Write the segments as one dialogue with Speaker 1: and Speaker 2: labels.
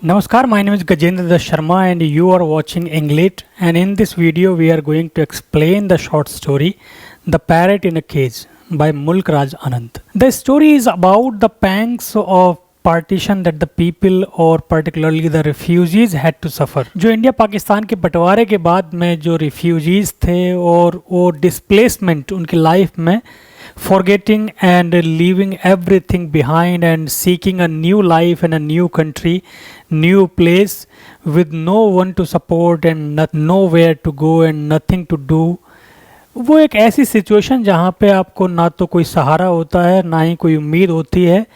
Speaker 1: Namaskar, my name is Gajendra Das Sharma and you are watching English, and in this video we are going to explain the short story The Parrot in a Cage by Mulk Raj Anand. The story is about the pangs of partition that the people or particularly the refugees had to suffer. जो India Pakistan के बंटवारे के बाद में जो refugees थे और वो डिस्प्लेसमेंट उनकी लाइफ में forgetting and leaving everything behind and seeking a new life in a new country, new place with no one to support and nowhere to go and nothing to do. वो एक ऐसी situation जहाँ पे आपको ना तो कोई सहारा होता है ना ही कोई उम्मीद होती है,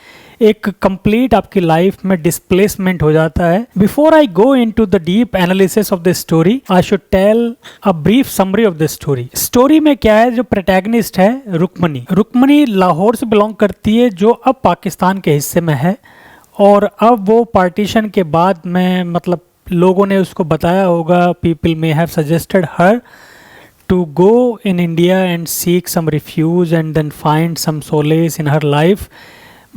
Speaker 1: एक कंप्लीट आपकी लाइफ में डिस्प्लेसमेंट हो जाता है. Before I go into the deep analysis of the story I should tell a brief summary of the story. Story में क्या है, जो प्रोटैगनिस्ट है रुक्मनी लाहौर से बिलोंग करती है जो अब पाकिस्तान के हिस्से में है, और अब वो पार्टीशन के बाद में मतलब लोगों ने उसको बताया होगा, people may have suggested her to go in India and seek some refuge and then find some solace in her life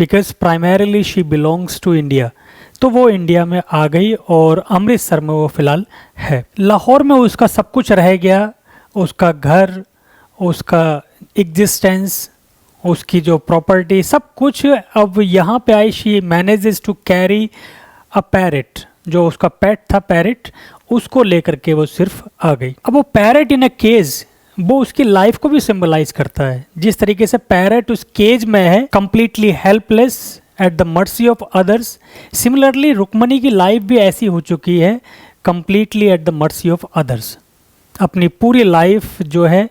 Speaker 1: because primarily she belongs to India. तो वो इंडिया में आ गई और अमृतसर में वो फ़िलहाल है. लाहौर में उसका सब कुछ रह गया, उसका घर, उसका एग्जिस्टेंस, उसकी जो प्रॉपर्टी, सब कुछ. अब यहाँ पे आई, she manages to carry a parrot, जो उसका पेट था पैरेट, उसको लेकर के वो सिर्फ आ गई. अब वो पैरेट इन अ केज वो उसकी लाइफ को भी सिंबलाइज करता है. जिस तरीके से पैरेट उस केज में है, completely helpless at the mercy of others, similarly Rukmani की लाइफ भी ऐसी हो चुकी है, completely at the mercy of others. अपनी पूरी लाइफ जो है,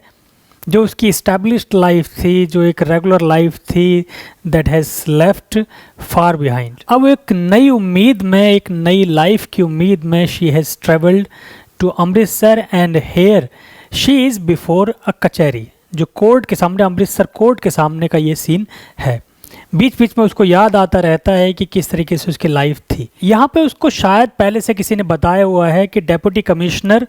Speaker 1: जो उसकी इस्टेब्लिश्ड लाइफ थी, जो एक रेगुलर लाइफ थी, that has left far behind. अब एक नई उम्मीद में, एक नई लाइफ की उम्मीद में she has travelled to Amritsar and here she is before a kachahri, जो कोर्ट के सामने, अमृतसर कोर्ट के सामने का ये सीन है. बीच बीच में उसको याद आता रहता है कि किस तरीके से उसकी लाइफ थी. यहाँ पे उसको शायद पहले से किसी ने बताया हुआ है कि डेप्यूटी कमिश्नर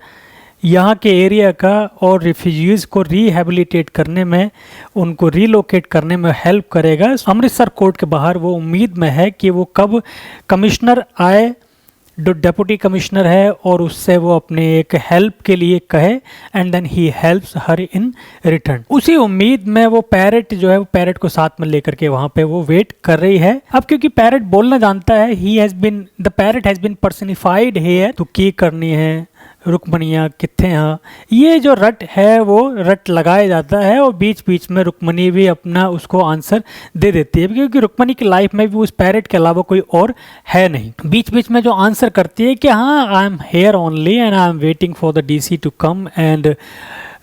Speaker 1: यहाँ के एरिया का और रिफ्यूजीज़ को रिहेबिलिटेट करने में, उनको रीलोकेट करने में हेल्प करेगा. अमृतसर कोर्ट के बाहर वो उम्मीद में है कि वो कब कमिश्नर आए, जो डेप्यूटी कमिश्नर है, और उससे वो अपने एक हेल्प के लिए कहे and then he helps her in return. उसी उम्मीद में वो पैरेट जो है, वो पैरेट को साथ में लेकर के वहाँ पे वो वेट कर रही है. अब क्योंकि पैरेट बोलना जानता है, the parrot has been personified है, तो की करनी है रुक्मणियाँ कितने हैं, ये जो रट है वो रट लगाया जाता है, और बीच बीच में रुक्मणी भी अपना उसको आंसर दे देती है, क्योंकि रुक्मणी की लाइफ में भी उस पैरेट के अलावा कोई और है नहीं. बीच बीच में जो आंसर करती है कि हाँ, I am here only and I am waiting for the DC to come and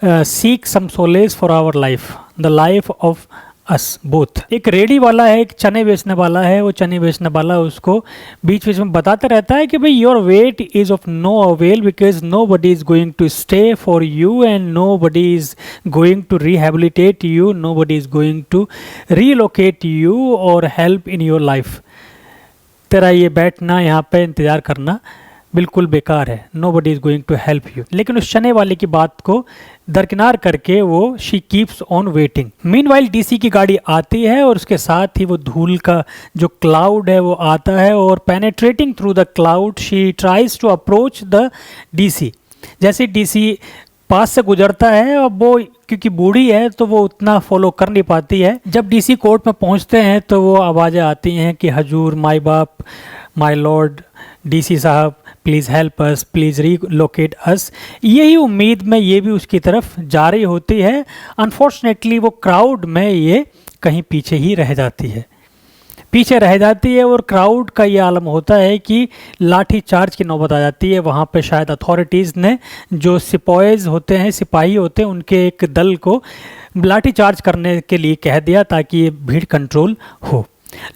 Speaker 1: seek some solace for our life, the life of us both. एक रेडी वाला है, एक चने बेचने वाला है, वो चने बेचने वाला उसको बीच बीच में बताता रहता है कि भाई your wait is of no avail because nobody is going to stay for you and nobody is going to rehabilitate you, nobody is going to relocate you और हेल्प इन योर लाइफ. तेरा ये बैठना, यहाँ पे इंतज़ार करना बिल्कुल बेकार है, nobody is going to help you. लेकिन उस चने वाले की बात को दरकिनार करके वो she keeps on waiting. Meanwhile DC की गाड़ी आती है और उसके साथ ही वो धूल का जो क्लाउड है वो आता है, और penetrating through the cloud she tries to approach the DC. जैसे डीसी पास से गुजरता है, अब वो क्योंकि बूढ़ी है तो वो उतना फॉलो कर नहीं पाती है. जब डीसी कोर्ट में पहुंचते हैं तो वो आवाज़ें आती हैं कि हजूर, माई बाप, माई लॉर्ड, डीसी साहब please help us, please relocate us. यही उम्मीद में ये भी उसकी तरफ जा रही होती है. अनफॉर्चुनेटली वो क्राउड में ये कहीं पीछे ही रह जाती है, और क्राउड का ये आलम होता है कि लाठी चार्ज की नौबत आ जाती है. वहाँ पे शायद अथॉरिटीज़ ने जो सिपाहीज़ होते हैं, सिपाही होते हैं, उनके एक दल को लाठी चार्ज करने के लिए कह दिया ताकि ये भीड़ कंट्रोल हो.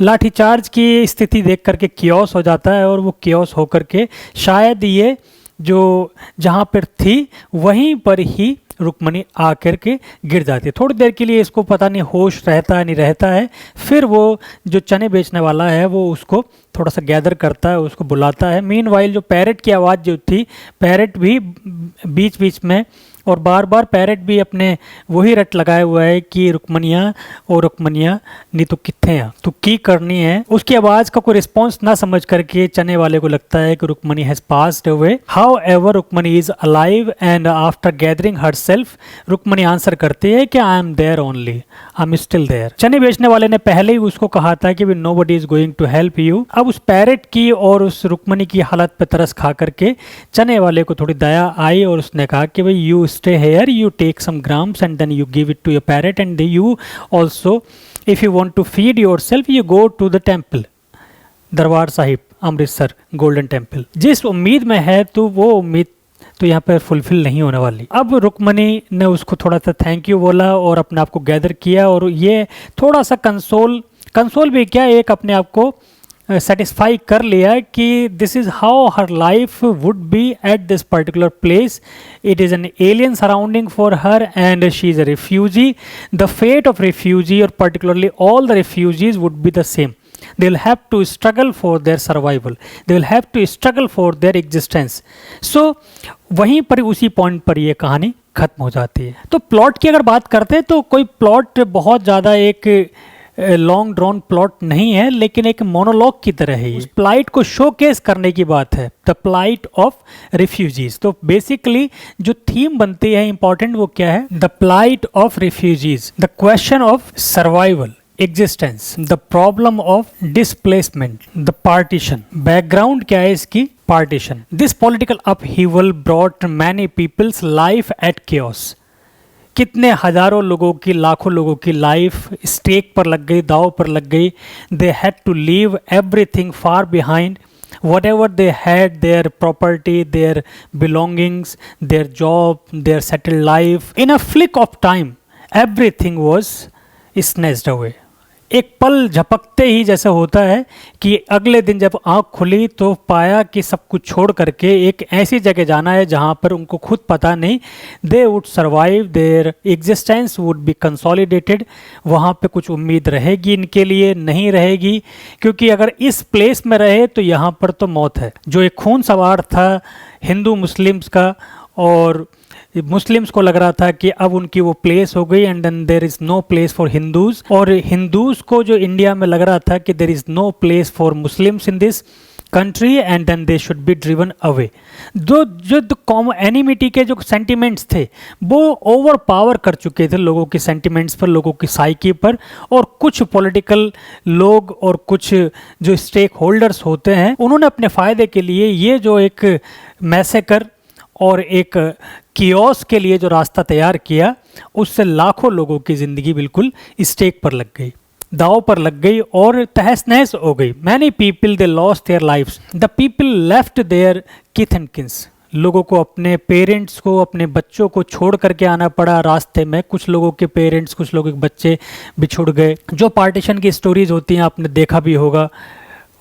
Speaker 1: लाठीचार्ज की स्थिति देख करके कियोस हो जाता है, और वो कियोस होकर के शायद ये जो जहाँ पर थी वहीं पर ही रुक्मणी आकर के गिर जाती है. थोड़ी देर के लिए इसको पता नहीं होश रहता है नहीं रहता है. फिर वो जो चने बेचने वाला है वो उसको थोड़ा सा गैदर करता है, उसको बुलाता है. मीनवाइल जो पैरेट की आवाज़ जो थी, पैरेट भी बीच बीच में और बार बार पैरेट भी अपने वही रट लगाए हुआ है कि रुकमनिया और रुकमनिया नी तो कित्थे हैं, तो की करनी है। उसकी आवाज का कोई रिस्पॉन्स ना समझ करके चने वाले को लगता है कि Rukmani has passed away. However Rukmani is alive and after gathering herself Rukmani answer करती है कि I am there only, I am still there. चने बेचने वाले ने पहले ही उसको कहा था कि nobody is going to help you. अब उस पैरेट की और उस रुकमनी की हालत पे तरस खा करके चने वाले को थोड़ी दया आई और उसने कहा कि भाई you stay here, you take some grams and then you give it to your parrot and you also if you want to feed yourself you go to the temple, Darbar Sahib Amritsar golden temple. जिस उम्मीद में है तो वो उम्मीद तो यहाँ पर फुलफिल नहीं होने वाली। अब रुकमनी ने उसको थोड़ा सा थैंक यू बोला और अपने आप को गैदर किया और ये थोड़ा सा कंसोल भी क्या, एक अपने आप को सेटिस्फाई कर लिया कि this is how her life would be at this particular place. It is an alien surrounding for her and she is a refugee. The fate of refugee और particularly all the refugees would be the same. They will have to struggle for their survival. They will have to struggle for their existence. So वहीं पर उसी point पर ये कहानी खत्म हो जाती है। तो प्लॉट की अगर बात करते हैं तो कोई प्लॉट बहुत ज़्यादा एक लॉन्ग ड्रॉन प्लॉट नहीं है, लेकिन एक मोनोलॉग की तरह है। प्लाइट को शोकेस करने की बात है, द प्लाइट ऑफ रिफ्यूजीज। तो बेसिकली जो थीम बनती है इंपॉर्टेंट वो क्या है, the plight of refugees, the question of survival, existence, the problem of displacement, the partition। background क्या है इसकी, partition। this political upheaval brought many people's life at chaos। कितने हजारों लोगों की, लाखों लोगों की लाइफ स्टेक पर लग गई, दाव पर लग गई। they had to leave everything far behind, whatever they had, their property, their belongings, their job, their settled life, in a flick of time everything was snatched away। एक पल झपकते ही जैसे होता है कि अगले दिन जब आँख खुली तो पाया कि सब कुछ छोड़ करके एक ऐसी जगह जाना है जहाँ पर उनको खुद पता नहीं, they would survive, there existence would be consolidated. वहाँ पे कुछ उम्मीद रहेगी इनके लिए, नहीं रहेगी, क्योंकि अगर इस प्लेस में रहे तो यहाँ पर तो मौत है। जो एक खून सवार था हिंदू मुस्लिम्स का, और मुस्लिम्स को लग रहा था कि अब उनकी वो प्लेस हो गई and then there is no place for Hindus, और हिंदूज़ को जो इंडिया में लग रहा था कि there is no place for Muslims in this country and then they should be driven away. जो कॉमन एनिमिटी के जो सेंटिमेंट्स थे वो ओवर पावर कर चुके थे लोगों के सेंटिमेंट्स पर, लोगों की साइकी पर, और कुछ पॉलिटिकल लोग और कुछ जो स्टेक होल्डर्स होते हैं उन्होंने अपने फ़ायदे के लिए ये जो एक मैसेकर और एक कियोस के लिए जो रास्ता तैयार किया, उससे लाखों लोगों की ज़िंदगी बिल्कुल स्टेक पर लग गई, दाव पर लग गई और तहस नहस हो गई। Many people they lost their lifes, the people left their kith and kins. लोगों को अपने पेरेंट्स को, अपने बच्चों को छोड़ करके आना पड़ा रास्ते में। कुछ लोगों के पेरेंट्स, कुछ लोगों के बच्चे बिछुड़ गए। जो पार्टीशन की स्टोरीज होती हैं आपने देखा भी होगा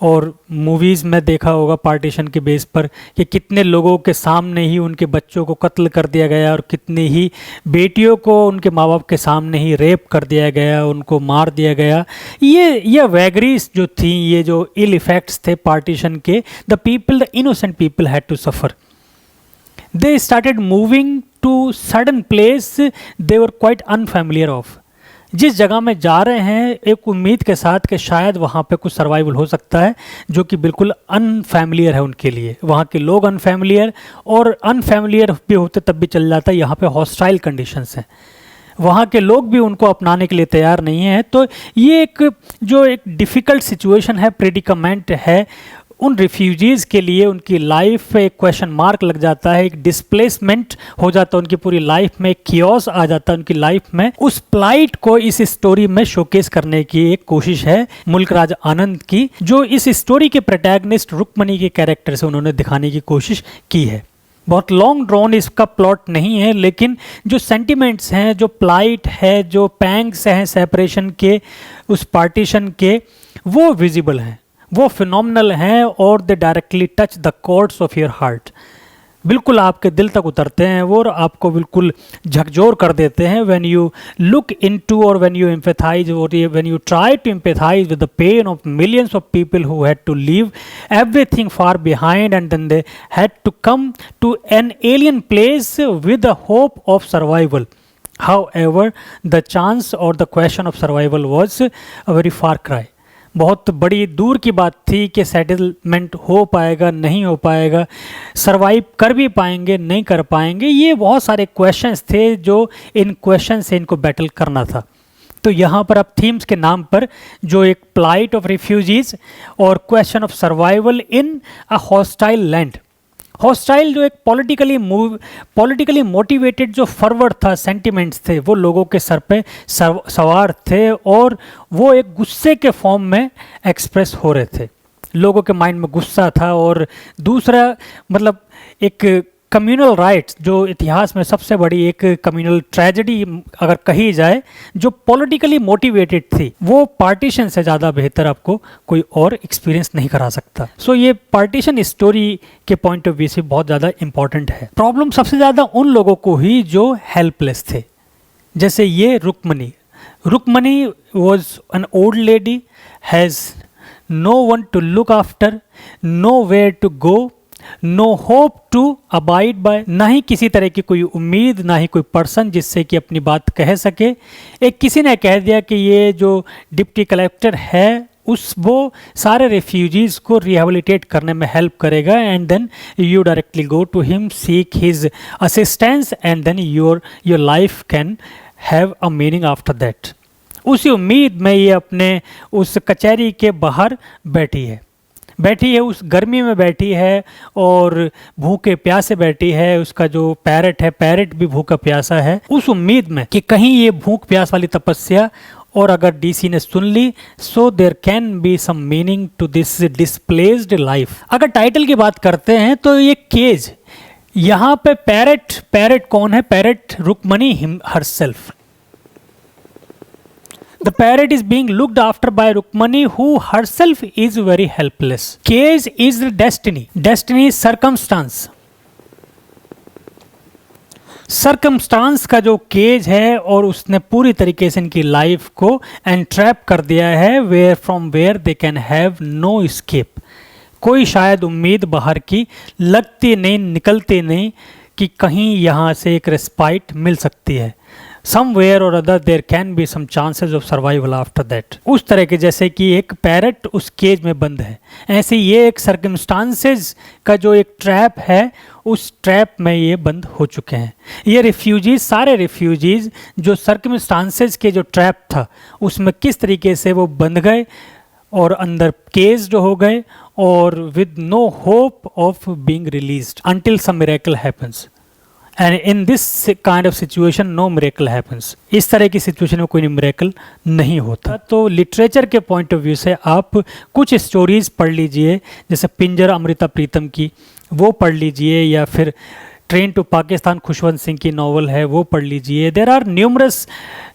Speaker 1: और मूवीज़ में देखा होगा पार्टीशन के बेस पर कि कितने लोगों के सामने ही उनके बच्चों को कत्ल कर दिया गया और कितनी ही बेटियों को उनके माँ बाप के सामने ही रेप कर दिया गया, उनको मार दिया गया। ये वैगरीज जो थी, ये जो इल इफेक्ट्स थे पार्टीशन के, the people, the innocent people had to suffer. They started moving to sudden place they were quite unfamiliar of. जिस जगह में जा रहे हैं एक उम्मीद के साथ कि शायद वहाँ पे कुछ सर्वाइवल हो सकता है, जो कि बिल्कुल अनफैमिलियर है उनके लिए। वहाँ के लोग अनफैमिलियर, और अनफैमिलियर भी होते तब भी चल जाता है, यहाँ पे हॉस्टाइल कंडीशंस हैं, वहाँ के लोग भी उनको अपनाने के लिए तैयार नहीं हैं। तो ये एक डिफ़िकल्ट सिचुएशन है, प्रेडिकमेंट है उन रिफ्यूजीज़ के लिए। उनकी लाइफ पे एक क्वेश्चन मार्क लग जाता है, एक डिस्प्लेसमेंट हो जाता है उनकी पूरी लाइफ में, कियोस आ जाता है उनकी लाइफ में। उस प्लाइट को इस स्टोरी में शोकेस करने की एक कोशिश है मुल्कराज आनंद की, जो इस स्टोरी के प्रोटैगनिस्ट रुक्मणी के कैरेक्टर से उन्होंने दिखाने की कोशिश की है। बहुत लॉन्ग ड्रॉन इसका प्लॉट नहीं है, लेकिन जो सेंटिमेंट्स हैं, जो प्लाइट है, जो पैंग्स हैं सेपरेशन के, उस पार्टीशन के, वो विजिबल हैं, वो फिनोमिनल हैं, और they directly touch the chords of your heart. बिल्कुल आपके दिल तक उतरते हैं वो और आपको बिल्कुल झकझोर कर देते हैं व्हेन यू लुक इनटू और व्हेन यू एम्पैथाइज और when you try to empathise with the pain of millions of people who had to leave everything far behind and then they had to come to an alien place with the hope of survival. However, the chance or the question of survival was a very far cry. बहुत बड़ी दूर की बात थी कि settlement हो पाएगा नहीं हो पाएगा, सरवाइव कर भी पाएंगे नहीं कर पाएंगे. ये बहुत सारे क्वेश्चंस थे जो इन क्वेश्चन से इनको बैटल करना था. तो यहाँ पर अब थीम्स के नाम पर जो एक प्लाइट ऑफ रिफ्यूजीज और question of survival in a hostile land. Hostile जो एक पॉलिटिकली मोटिवेटेड जो फॉरवर्ड था, सेंटिमेंट्स थे वो लोगों के सर पे सवार थे और वो एक गुस्से के फॉर्म में एक्सप्रेस हो रहे थे. लोगों के माइंड में गुस्सा था. और दूसरा मतलब एक कम्युनल राइट्स जो इतिहास में सबसे बड़ी एक कम्युनल ट्रेजेडी अगर कही जाए जो पॉलिटिकली मोटिवेटेड थी, वो पार्टीशन से ज़्यादा बेहतर आपको कोई और एक्सपीरियंस नहीं करा सकता. सो ये पार्टीशन स्टोरी के पॉइंट ऑफ व्यू से बहुत ज़्यादा इंपॉर्टेंट है. प्रॉब्लम सबसे ज़्यादा उन लोगों को ही जो हेल्पलेस थे, जैसे ये Rukmani was an old lady, has no one to look after, nowhere to go, no hope to abide by. ना ही किसी तरह की कोई उम्मीद, ना ही कोई पर्सन जिससे कि अपनी बात कह सके. एक किसी ने कह दिया कि ये जो डिप्टी कलेक्टर है वो सारे रेफ्यूजीज़ को रिहेबिलिटेट करने में हेल्प करेगा and then you directly go to him, seek his assistance and then your life can have a meaning after that. उसी उम्मीद में ये अपने उस कचहरी के बाहर बैठी है, उस गर्मी में बैठी है और भूखे प्यासे बैठी है. उसका जो पैरट है, पैरट भी भूखा प्यासा है, उस उम्मीद में कि कहीं ये भूख प्यास वाली तपस्या और अगर डीसी ने सुन ली, so there can be some meaning to this displaced life. अगर टाइटल की बात करते हैं तो ये केज, यहाँ पे पैरट कौन है? Parrot Rukmani herself. The parrot is being looked after by Rukmani, who herself is very helpless. Cage is the destiny. Destiny is circumstance. Circumstance का जो केज है और उसने पूरी तरीके से इनकी लाइफ को एंट्रैप कर दिया है, where from where they can have no escape. कोई शायद उम्मीद बाहर की लगती नहीं, निकलती नहीं कि कहीं यहाँ से एक रेस्पाइट मिल सकती है. Somewhere or other there can be some chances of survival after that. उस तरह के जैसे कि एक पैरट उस केज में बंद है, ऐसे ये एक सर्कमस्टांसेस का जो एक ट्रैप है, उस ट्रैप में ये बंद हो चुके हैं. ये रिफ्यूजीज, सारे रिफ्यूजीज जो सर्कमस्टांसेस के जो ट्रैप था उसमें किस तरीके से वो बंध गए और अंदर केज्ड हो गए और with no hope of being released until some miracle happens. And in this kind of situation no miracle happens. इस तरह की सिचुएशन में कोई मिरेकल नहीं होता. तो लिटरेचर के पॉइंट ऑफ व्यू से आप कुछ स्टोरीज पढ़ लीजिए, जैसे पिंजर अमृता प्रीतम की, वो पढ़ लीजिए, या फिर ट्रेन टू पाकिस्तान खुशवंत सिंह की नॉवल है वो पढ़ लीजिए. There are numerous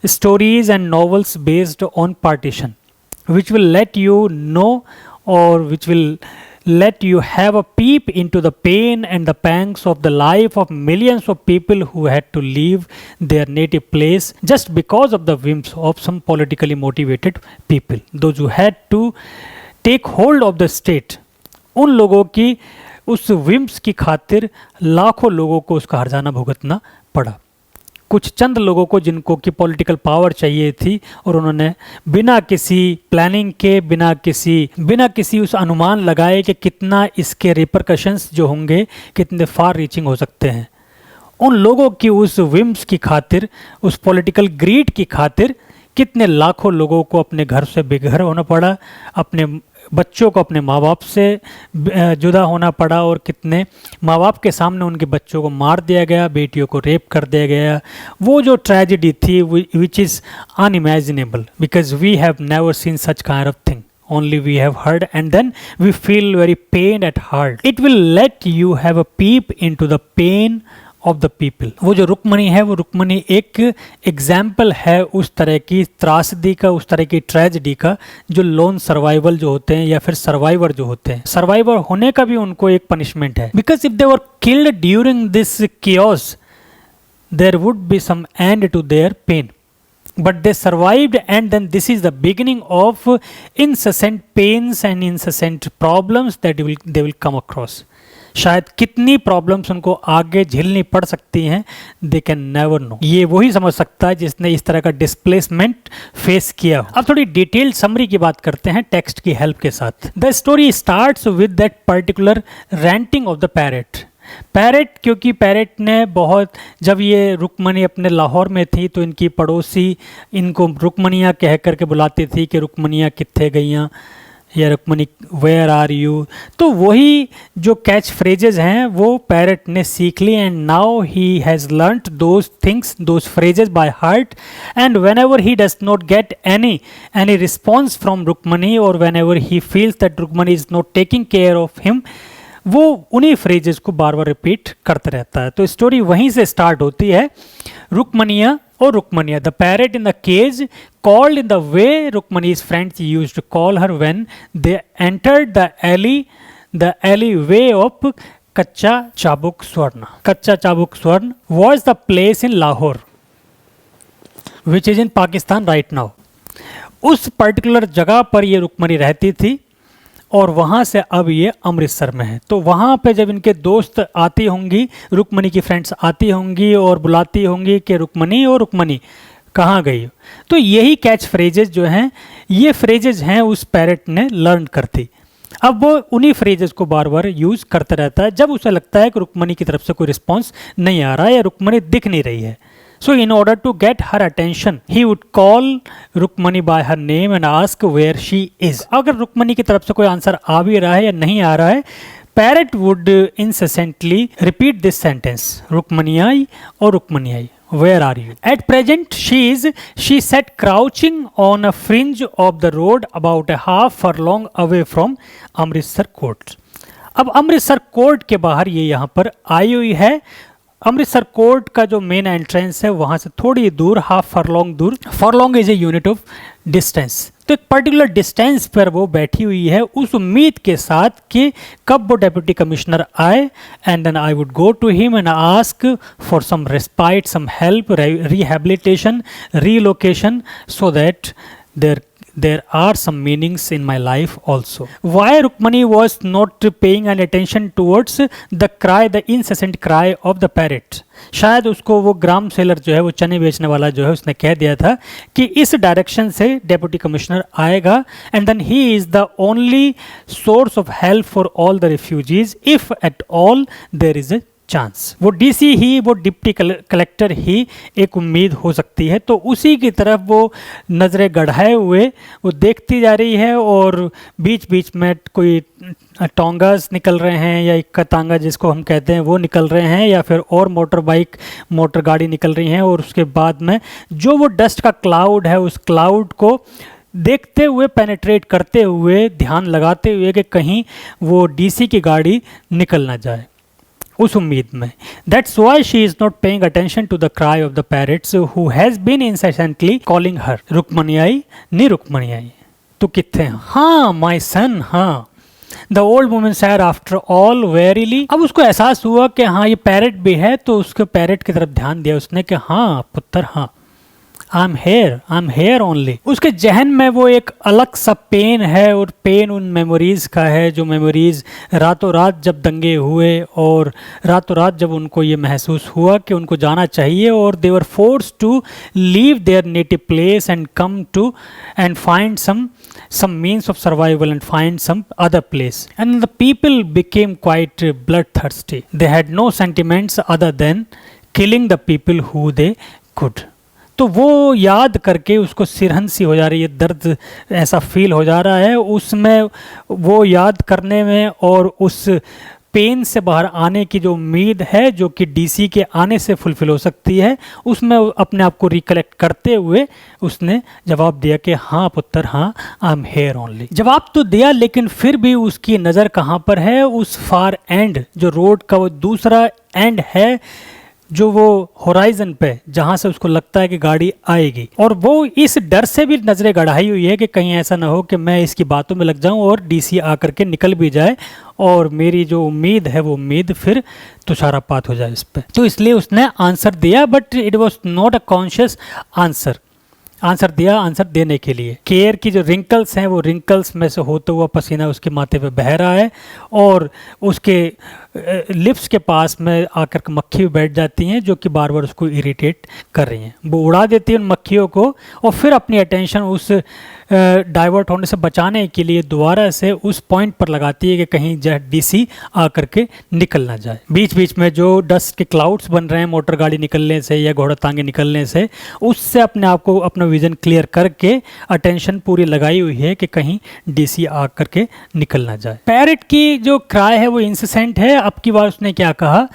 Speaker 1: stories and novels based on partition which will let you know or which will let you have a peep into the pain and the pangs of the life of millions of people who had to leave their native place just because of the whims of some politically motivated people, those who had to take hold of the state. उन लोगों की उस whims की खातिर लाखों लोगों को उसका हर्जाना भुगतना पड़ा. कुछ चंद लोगों को जिनको कि पॉलिटिकल पावर चाहिए थी और उन्होंने बिना किसी प्लानिंग के, बिना किसी उस अनुमान लगाए कि कितना इसके रिपरकशंस जो होंगे कितने फार रीचिंग हो सकते हैं, उन लोगों की उस विम्स की खातिर, उस पॉलिटिकल ग्रीड की खातिर कितने लाखों लोगों को अपने घर से बेघर होना पड़ा, अपने बच्चों को अपने माँ बाप से जुदा होना पड़ा, और कितने माँ बाप के सामने उनके बच्चों को मार दिया गया, बेटियों को रेप कर दिया गया. वो जो ट्रेजेडी थी which is unimaginable because we have never seen such kind of thing. Only we have heard and then we feel very pain at heart. It will let you have a peep into the pain of the people. वो जो रुक्मणी है, वो रुक्मणी एक example है उस तरह की त्रासदी का, उस तरह की ट्रेजेडी का, जो लोन सर्वाइवल जो होते हैं या फिर सर्वाइवर जो होते हैं, सर्वाइवर होने का भी उनको एक पनिशमेंट है। Because if they were killed during this chaos, there would be some end to their pain, but they survived, and then this is the beginning of incessant pains and incessant problems that they will come across. शायद कितनी problems उनको आगे झेलनी पड़ सकती हैं, they can never know. ये वही समझ सकता है जिसने इस तरह का डिस्प्लेसमेंट फेस किया हो। अब थोड़ी डिटेल्ड समरी की बात करते हैं टेक्स्ट की हेल्प के साथ। The story starts with that particular ranting of the parrot. Parrot, क्योंकि पैरेट ने बहुत, जब ये रुक्मणी अपने लाहौर में थी तो इनकी पड़ोसी इनको रुक्मणियाँ कह करके बुलाती थी कि रुक्मणियाँ कित्थे गईयाँ, या रुक्मणी वेयर आर यू। तो वही जो कैच फ्रेजेस हैं वो पैरेट ने सीख ली, and now he has learned those things, those phrases by heart, and whenever he does not get any response from Rukmani, और whenever he feels that Rukmani is not taking care of him, वो उन्हीं phrases को बार बार repeat करते रहता है। तो story वहीं से स्टार्ट होती है। रुक्मणिया और रुक्मणिया, the parrot in the cage called in the way Rukmani's friends used to call her when they entered the alleyway of Kacha Chabuk Swarna. Kacha Chabuk Swarna was the place in Lahore, which is in Pakistan right now. उस particular जगह पर ये रुक्मणी रहती थी, और वहाँ से अब ये अमृतसर में है। तो वहाँ पे जब इनके दोस्त आती होंगी, रुक्मणी की फ्रेंड्स आती होंगी और बुलाती होंगी कि रुक्मणी और रुक्मणी कहाँ गई, तो यही कैच फ्रेजेस जो हैं, ये फ्रेजेस हैं उस पैरेट ने लर्न करती। अब वो उन्हीं फ्रेजेस को बार बार यूज़ करता रहता है जब उसे लगता है कि रुक्मणी की तरफ से कोई रिस्पॉन्स नहीं आ रहा है या रुक्मणी दिख नहीं रही है। So in order to get her attention, he would call Rukmani by her name and ask where she is. अगर रुक्मणी की तरफ से कोई आंसर आ भी रहा है या नहीं आ रहा है, parrot would incessantly repeat this sentence, Rukmani आई और Rukmani I, where are you? At present, she sat crouching on a fringe of the road about a half furlong away from Amritsar court. अब Amritsar court के बाहर ये यहाँ पर आई हुई है। Amritsar court का जो मेन एंट्रेंस है वहाँ से थोड़ी दूर, हाफ फरलॉन्ग दूर, furlong is a unit of distance, तो एक पर्टिकुलर डिस्टेंस पर वो बैठी हुई है उस उम्मीद के साथ कि कब वो डेप्यूटी कमिश्नर आए, and then I would go to him and ask for some respite, some help, rehabilitation, relocation, so that there are some meanings in my life also. Why Rukmani was not paying any attention towards the cry, the incessant cry of the parrot? शायद उसको वो ग्राम seller जो है, वो चने बेचने वाला जो है, उसने कह दिया था कि इस डायरेक्शन से डेप्यूटी कमिश्नर आएगा, and then he is the only source of help for all the refugees if at all there is a chance. वो डीसी ही, वो डिप्टी कलेक्टर ही एक उम्मीद हो सकती है। तो उसी की तरफ वो नज़रें गढ़ाए हुए वो देखती जा रही है, और बीच बीच में कोई टोंगास निकल रहे हैं, या एक कतांगा जिसको हम कहते हैं वो निकल रहे हैं, या फिर और मोटर बाइक, मोटर गाड़ी निकल रही हैं, और उसके बाद में जो वो डस्ट का क्लाउड है, उस क्लाउड को देखते हुए, पेनेट्रेट करते हुए, ध्यान लगाते हुए कि कहीं वो डीसी की गाड़ी निकल ना जाए, उस उम्मीद में। That's why she is not paying attention to the cry of the parrots who has been incessantly calling her. Rukmini आई, नी रुक्मणी आई, तू कित्थे हैं? हाँ माई सन, हाँ। The old woman said after all wearily. अब उसको एहसास हुआ कि हाँ ये पैरेट भी है, तो उसके पैरेट की तरफ ध्यान दिया उसने कि हाँ पुत्र, हाँ आई एम हेयर ओनली। उसके जहन में वो एक अलग सा पेन है, और पेन उन मेमोरीज़ का है जो मेमोरीज़ रातों रात जब दंगे हुए, और रातों रात जब उनको ये महसूस हुआ कि उनको जाना चाहिए, और they were forced to leave their native place and come to and find some means of survival and find some other place. And the people became quite bloodthirsty. They had no sentiments other than killing the people who they could. तो वो याद करके उसको सिरहन सी हो जा रही है, दर्द ऐसा फील हो जा रहा है उसमें, वो याद करने में, और उस पेन से बाहर आने की जो उम्मीद है, जो कि डीसी के आने से फुलफिल हो सकती है, उसमें अपने आप को रिकलेक्ट करते हुए उसने जवाब दिया कि हाँ पुत्र, हाँ आई एम हेयर ओनली। जवाब तो दिया, लेकिन फिर भी उसकी नज़र कहाँ पर है? उस फार एंड, जो रोड का वो दूसरा एंड है, जो वो होराइजन पे जहां से उसको लगता है कि गाड़ी आएगी, और वो इस डर से भी नजरें गड़ाई हुई है कि कहीं ऐसा ना हो कि मैं इसकी बातों में लग जाऊं और डीसी आकर के निकल भी जाए और मेरी जो उम्मीद है वो उम्मीद फिर तुषारापात हो जाए इस पे। तो इसलिए उसने आंसर दिया, but it was not a conscious answer. Answer दिया आंसर देने के लिए। केयर की जो रिंकल्स हैं वो रिंकल्स में से होता हुआ पसीना उसके माथे पे बह रहा है और उसके लिप्स के पास में आकर के मक्खी भी बैठ जाती हैं जो कि बार बार उसको इरिटेट कर रही हैं। वो उड़ा देती है उन मक्खियों को और फिर अपनी अटेंशन उस डाइवर्ट होने से बचाने के लिए दोबारा से उस पॉइंट पर लगाती है कि कहीं डीसी आकर के निकल ना जाए। बीच बीच में जो डस्ट के क्लाउड्स बन रहे हैं मोटर गाड़ी निकलने से या घोड़ा तांगे निकलने से, उससे अपने आप को अपना विजन क्लियर करके अटेंशन पूरी लगाई हुई है कि कहीं डीसी आकर के निकल ना जाए। पैरेट की जो क्राई है वो इंसिसेंट है। अब की बार उसने क्या कहा,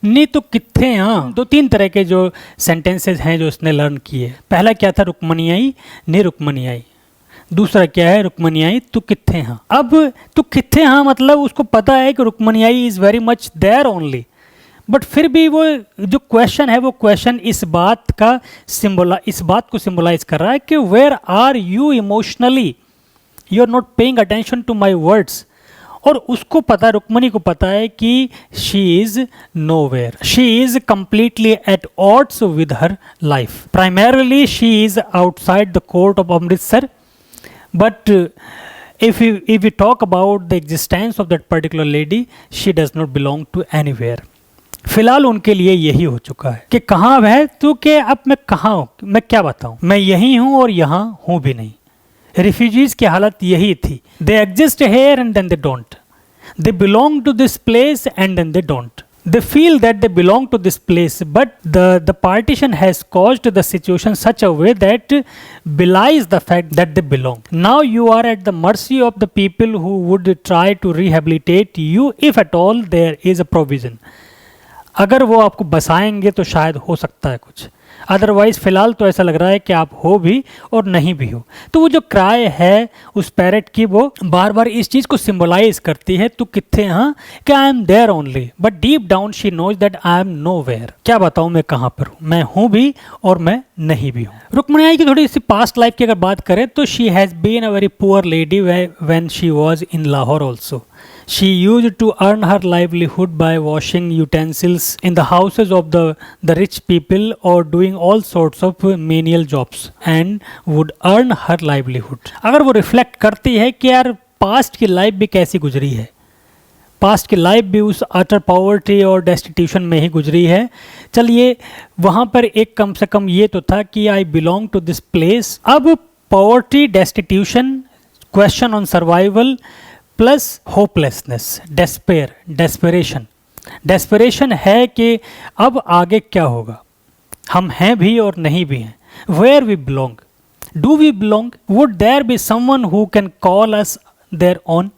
Speaker 1: नी तो कित्थे यहाँ। दो तीन तरह के जो सेंटेंसेस हैं जो उसने लर्न किए। पहला क्या था, रुक्मणी आई नी रुक्मणी आई। दूसरा क्या है, रुक्मणी आई तू कित्थे यहाँ। अब तू कित्थे यहाँ मतलब उसको पता है कि Rukmani I is very much there only, but फिर भी वो जो क्वेश्चन है वो क्वेश्चन इस बात को सिंबलाइज कर रहा है कि where are you emotionally, you are not paying attention to my words. और उसको पता, रुक्मणी को पता है कि she is nowhere, she is completely at odds with her life. Primarily she is outside the court of Amritsar, but if we talk about the existence of that particular lady, she does not belong to anywhere. फिलहाल उनके लिए यही हो चुका है कि कहाँ है तू, कि अब मैं कहाँ हूँ, मैं क्या बताऊँ, मैं यहीं हूँ और यहाँ हूँ भी नहीं। रिफ्यूजीज की हालत यही थी। They exist here and then they don't, they belong to this place and then they don't. They feel that they belong to this place, but the partition has caused the situation such a way that belies the fact that they belong. Now you are at the mercy of the people who would try to rehabilitate you if at all there is a provision. अगर वो आपको बसाएंगे तो शायद हो सकता है कुछ, otherwise फिलहाल तो ऐसा लग रहा है कि आप हो भी और नहीं भी हो। तो वो जो क्राई है उस पैरेट की वो बार बार इस चीज़ को सिंबलाइज करती है, तू कित्थे यहाँ, कि I am there only but deep down she knows that I am nowhere. क्या बताऊँ मैं कहाँ पर हूँ, मैं हूँ भी और मैं नहीं भी हूँ। रुक्मणी आई की थोड़ी सी पास्ट लाइफ की अगर बात करें तो she has been a very poor lady when she was in Lahore also. She used to earn her livelihood by washing utensils in the houses of the rich people or doing all sorts of menial jobs and would earn her livelihood. अगर वो reflect करती है कि यार past की life भी कैसी गुजरी है, पास्ट की लाइफ भी उस अटर पॉवर्टी और डेस्टिट्यूशन में ही गुजरी है। चलिए वहाँ पर एक कम से कम ये तो था कि I belong to this place. अब poverty, destitution, question on survival plus hopelessness, despair, desperation है कि अब आगे क्या होगा, हम हैं भी और नहीं भी हैं। Where we belong, do we belong, would there be someone who can call us their own.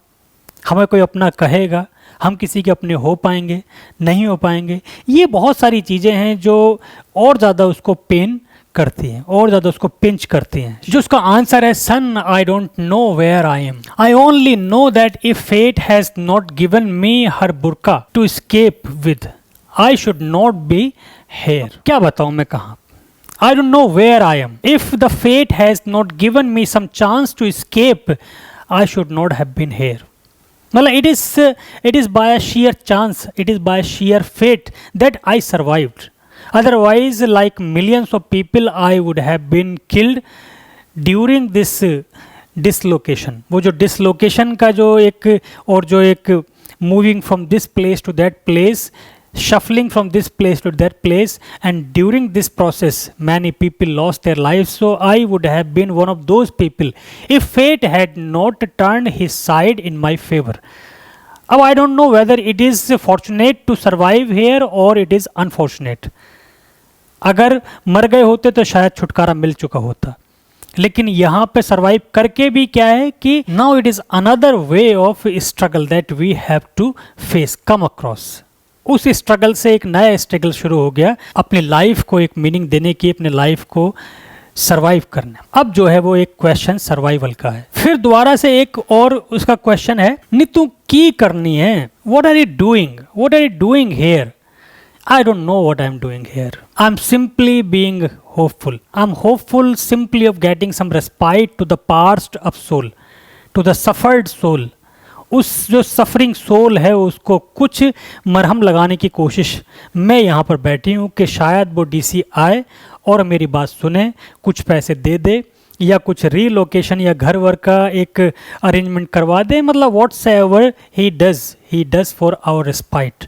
Speaker 1: हमें कोई अपना कहेगा, हम किसी के अपने हो पाएंगे, नहीं हो पाएंगे। ये बहुत सारी चीज़ें हैं जो और ज़्यादा उसको पेन करती हैं और ज़्यादा उसको पिंच करती हैं। जो उसका आंसर है, son I don't know where I am, I only know that if fate has not given me her burqa to escape with, I should not be here. क्या बताऊँ मैं कहाँ, I don't know where I am. If the fate has not given me some chance to escape, I should not have been here. मतलब it is by a sheer chance, it is by sheer fate that I survived. Otherwise, like millions of people, I would have been killed during this dislocation. वो जो dislocation का जो एक moving from this place to that place, shuffling from this place to that place, and during this process many people lost their lives. So I would have been one of those people if fate had not turned his side in my favor. अब I don't know whether it is fortunate to survive here or it is unfortunate. अगर मर गए होते तो शायद छुटकारा मिल चुका होता, लेकिन यहाँ पे सरवाइव करके भी क्या है कि now it is another way of struggle that we have to face, come across. उस स्ट्रगल से एक नया स्ट्रगल शुरू हो गया, अपनी लाइफ को एक मीनिंग देने की, अपने लाइफ को सरवाइव करना। अब जो है वो एक क्वेश्चन सर्वाइवल का है। फिर दोबारा से एक और उसका क्वेश्चन है, नी तू की करनी है, what are you doing here, I don't know what I'm doing here. I'm simply being hopeful. I'm hopeful simply of getting some respite to the parched up soul, to the suffered soul. उस जो suffering soul है उसको कुछ मरहम लगाने की कोशिश मैं यहाँ पर बैठी हूँ कि शायद वो डीसी आए और मेरी बात सुने, कुछ पैसे दे दे या कुछ रीलोकेशन या घर वर का एक अरेंजमेंट करवा दे, मतलब whatsoever he does for our respite.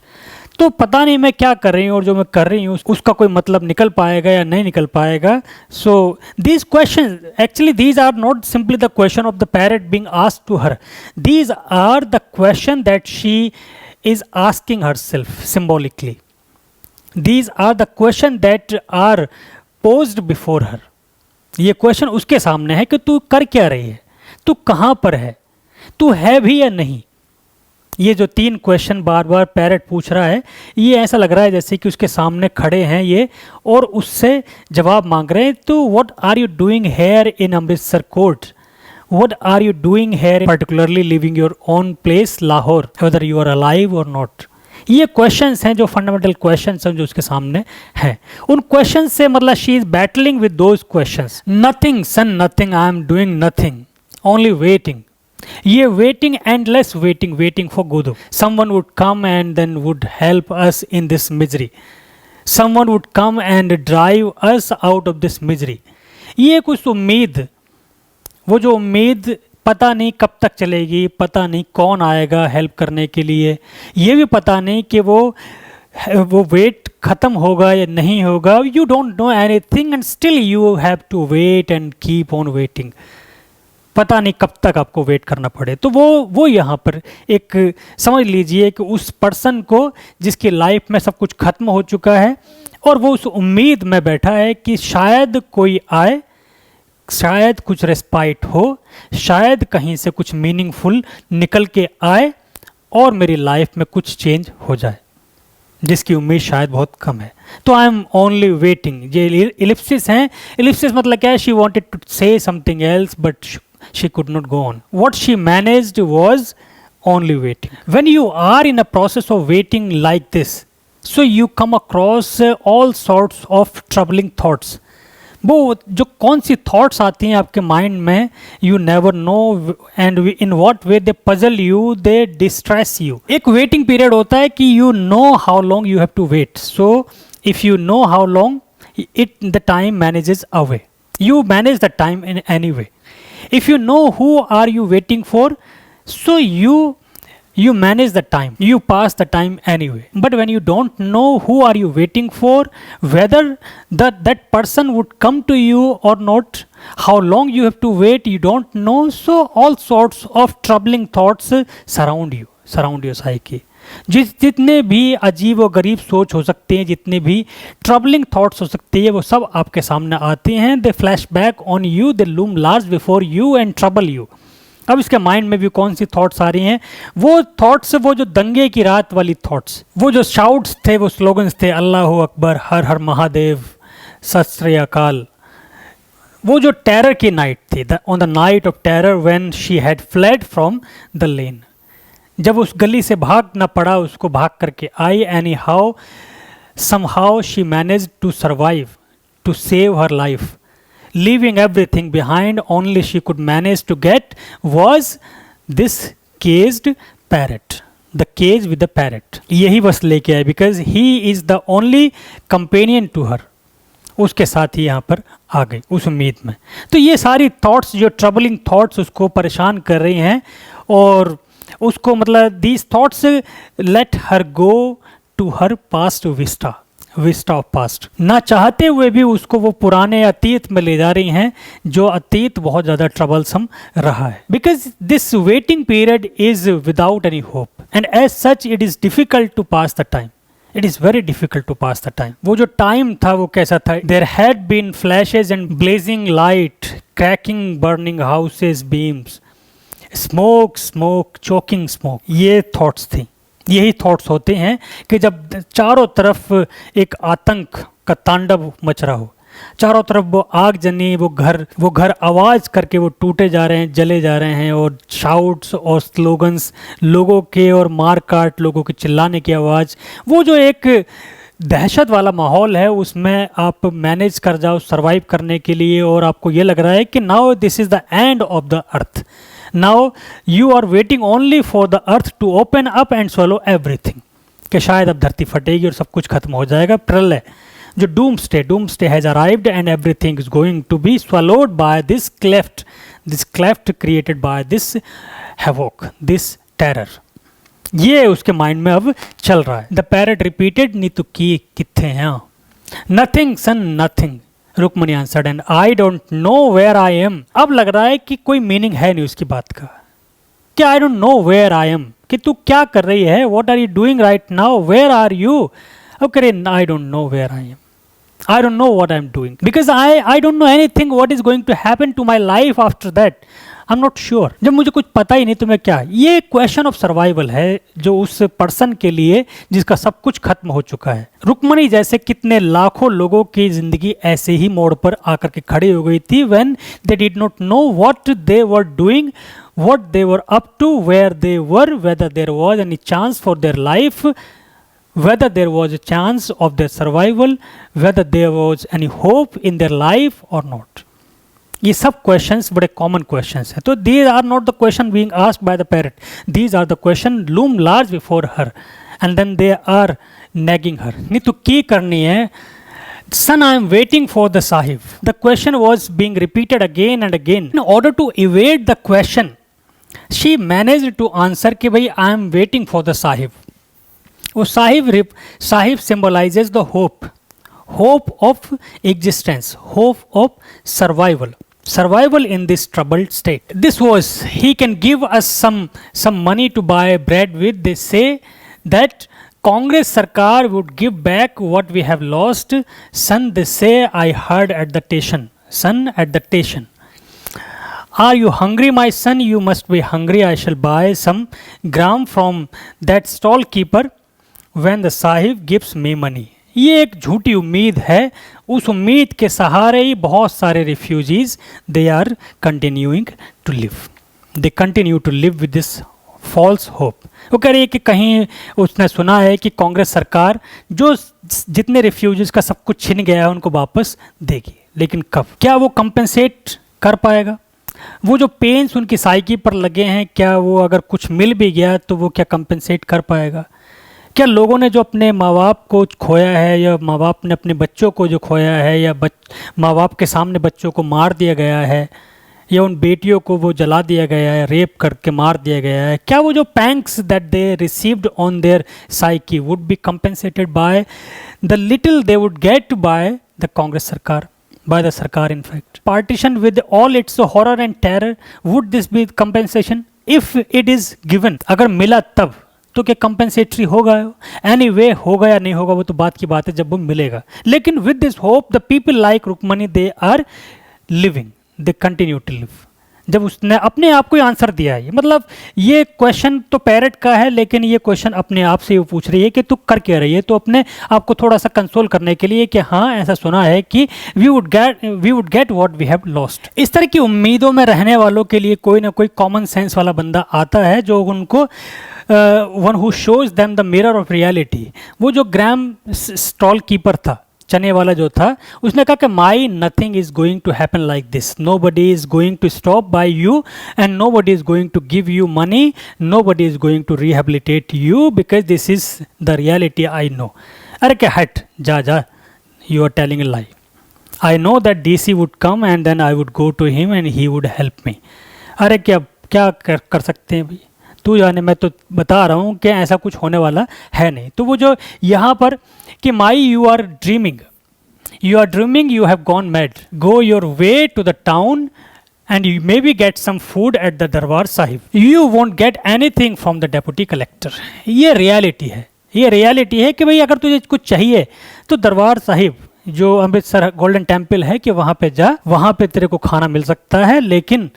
Speaker 1: तो पता नहीं मैं क्या कर रही हूँ और जो मैं कर रही हूँ उसका कोई मतलब निकल पाएगा या नहीं निकल पाएगा। So these question actually these are not simply the question of the parrot being asked to her, these are the question that she is asking herself symbolically, these are the question that are posed before her. ये question उसके सामने है कि तू कर क्या रही है, तू कहाँ पर है, तू है भी या नहीं। ये जो 3 क्वेश्चन बार बार पैरट पूछ रहा है, ये ऐसा लग रहा है जैसे कि उसके सामने खड़े हैं ये और उससे जवाब मांग रहे हैं। तो what are you doing here in Amritsar court, what are you doing here particularly leaving your own place Lahore, whether you are alive और नॉट। ये क्वेश्चंस हैं जो फंडामेंटल क्वेश्चंस हैं जो उसके सामने हैं। उन क्वेश्चंस से मतलब she is battling with those questions. Nothing son nothing, I am doing nothing, only waiting. ये waiting, endless waiting, waiting for Godot. Someone would come and then would help us in this misery, someone would come and drive us out of this misery. ये कुछ उम्मीद, वो जो उम्मीद पता नहीं कब तक चलेगी, पता नहीं कौन आएगा हेल्प करने के लिए, ये भी पता नहीं कि वो वेट ख़त्म होगा या नहीं होगा। You don't know anything and still you have to wait and keep on waiting. पता नहीं कब तक आपको वेट करना पड़े। तो वो यहाँ पर एक समझ लीजिए कि उस पर्सन को जिसकी लाइफ में सब कुछ खत्म हो चुका है और वो उस उम्मीद में बैठा है कि शायद कोई आए, शायद कुछ रेस्पाइट हो, शायद कहीं से कुछ मीनिंगफुल निकल के आए और मेरी लाइफ में कुछ चेंज हो जाए, जिसकी उम्मीद शायद बहुत कम है। तो आई एम ओनली वेटिंग। ये इलिप्सिस हैं। इलिप्सिस मतलब क्या है, she wanted to say something else but she could not go on. What she managed was only waiting. When you are in a process of waiting like this, so you come across all sorts of troubling thoughts. वो जो कौन सी thoughts आती हैं आपके mind में, you never know and in what way they puzzle you, they distress you. एक waiting period होता है कि you know how long you have to wait, so if you know how long it the time manages away, you manage the time in any way. If you know who are you waiting for, so you manage the time, you pass the time anyway. But when you don't know who are you waiting for, whether that person would come to you or not, how long you have to wait, you don't know. So all sorts of troubling thoughts surround your psyche. जितने भी अजीब व गरीब सोच हो सकते हैं, जितने भी ट्रबलिंग थॉट्स हो सकते हैं, वो सब आपके सामने आते हैं। दे flash back on you, they loom large before you and trouble you. अब इसके माइंड में भी कौन सी थॉट्स आ रही हैं? वो थॉट्स, वो जो दंगे की रात वाली थॉट्स, वो जो शाउट्स थे, वो स्लोगन्स थे, अल्लाह अकबर, हर हर महादेव, सत श्री अकाल। वो जो टेरर की नाइट थी, on the night of terror when she had fled from the lane, जब उस गली से भागना पड़ा उसको, भाग करके आई। Any how somehow she manage to survive, to save her life, leaving everything behind, only she could manage to get was this caged parrot, the cage with the parrot. यही बस लेके आए, because he is the only companion to her. उसके साथ ही यहाँ पर आ गई उस उम्मीद में। तो ये सारी थॉट्स, जो ट्रबलिंग थॉट्स उसको परेशान कर रही हैं और उसको मतलब these thoughts let her go to her past vista of past. ना चाहते हुए भी उसको वो पुराने अतीत में ले जा रही हैं, जो अतीत बहुत ज़्यादा ट्रबलसम रहा है। Because this waiting period is without any hope and as such it is difficult to pass the time, it is very difficult to pass the time. वो जो टाइम था वो कैसा था? There had been flashes and blazing light, cracking burning houses beams, smoke smoke choking smoke. ये thoughts थी। यही thoughts होते हैं कि जब चारों तरफ एक आतंक का तांडव मच रहा हो, चारों तरफ वो आग जनी, वो घर आवाज़ करके वो टूटे जा रहे हैं, जले जा रहे हैं, और शाउट्स और स्लोगन्स लोगों के और मार काट, लोगों के चिल्लाने की आवाज़, वो जो एक दहशत वाला माहौल है, उसमें आप मैनेज कर जाओ सर्वाइव करने के लिए, और आपको ये लग रहा है कि now this is the end of the earth, now you are waiting only for the earth to open up and swallow everything, कि शायद अब धरती फटेगी और सब कुछ खत्म हो जाएगा, प्रलय, जो doomsday has arrived and everything is going to be swallowed by this cleft created by this havoc, this terror. ये उसके माइंड में अब चल रहा है। द पैरट रिपीटेड, नी तो की किथे हैं, nothing son nothing, Rukmani answered, and I don't know where I am. अब लग रहा है कि कोई मीनिंग है नहीं उसकी बात का, कि I don't know where I am, कि तू क्या कर रही है, what are you doing right now, where are you. अब करे I don't know where I am, I don't know what I'm doing because I don't know anything what is going to happen to my life after that. I'm not sure. जब मुझे कुछ पता ही नहीं तो मैं क्या, ये क्वेश्चन ऑफ सर्वाइवल है जो उस पर्सन के लिए जिसका सब कुछ खत्म हो चुका है। रुक्मणी जैसे कितने लाखों लोगों की जिंदगी ऐसे ही मोड़ पर आकर के खड़ी हो गई थी, when they did not know what they were doing, what they were up to, where they were, whether there was any chance for their life, whether there was a chance of their survival, whether there was any hope in their life or not. ये सब questions बड़े common questions हैं, तो these are not the question being asked by the parrot, these are the question loom large before her and then they are nagging her. नहीं तो की करनी है, son I am waiting for the sahib. The question was being repeated again and again. In order to evade the question, she managed to answer कि भाई I am waiting for the sahib. वो Sahib symbolizes the hope of existence, hope of survival in this troubled state. This was, he can give us some money to buy bread with. They say that Congress Sarkar would give back what we have lost. Son, they say, I heard at the station. Son, at the station. Are you hungry, my son? You must be hungry. I shall buy some gram from that stall keeper when the sahib gives me money. ये एक झूठी उम्मीद है, उस उम्मीद के सहारे ही बहुत सारे refugees they are continuing to live, they continue to live with this false hope. वो कह रही है कि कहीं उसने सुना है कि कांग्रेस सरकार जो जितने रिफ्यूजीज का सब कुछ छिन गया है उनको वापस देगी, लेकिन कब, क्या वो कंपेंसेट कर पाएगा? वो जो पेन्स उनकी साइकी पर लगे हैं, क्या वो अगर कुछ मिल भी गया तो वो क्या कंपेंसेट कर पाएगा? क्या लोगों ने जो अपने माँ बाप को खोया है, या माँ बाप ने अपने बच्चों को जो खोया है, या माँ बाप के सामने बच्चों को मार दिया गया है, या उन बेटियों को वो जला दिया गया है, रेप करके मार दिया गया है, क्या वो जो pangs that they received on their psyche would be compensated by the little they would get by the Congress सरकार, बाय द सरकार? In fact partition with all its horror and terror, would this be compensation if it is given? अगर मिला तब तो क्या compensatory होगा? Anyway होगा या नहीं होगा वो तो बात की बात है जब वो मिलेगा। लेकिन with this hope the people like Rukmani they are living, they continue to live. जब उसने अपने आप को आंसर दिया है, मतलब ये क्वेश्चन तो पैरट का है, लेकिन ये क्वेश्चन अपने आप से वो पूछ रही है कि तू कर क्या रही है, तो अपने आप को थोड़ा सा कंसोल करने के लिए कि हाँ ऐसा सुना है कि we would get what we have lost. इस तरह की उम्मीदों में रहने वालों के लिए कोई ना कोई कॉमन सेंस वाला बंदा आता है जो उनको one who shows them the mirror of reality. वो जो ग्राम स्टॉल कीपर था, चने वाला जो था, उसने कहा कि माई nothing is going to happen like this, nobody is going to stop by you and nobody is going to give you money, nobody is going to rehabilitate you because this is the reality I know. अरे क्या हट, जा जा, you are telling a lie, I know that DC would come and then I would go to him and he would help me. अरे क्या कर सकते हैं भाई, तू जाने, मैं तो बता रहा हूँ कि ऐसा कुछ होने वाला है नहीं। तो वो जो यहाँ पर कि माई you are dreaming, you have gone mad, go your way to the town and you may be get some food at the Darbar Sahib, you won't get anything from the deputy collector. ये रियलिटी है कि भाई अगर तुझे कुछ चाहिए तो दरबार साहिब जो अमृतसर गोल्डन टेम्पल है कि वहाँ पे जा, वहाँ पे तेरे को खाना मिल सकता है, लेकिन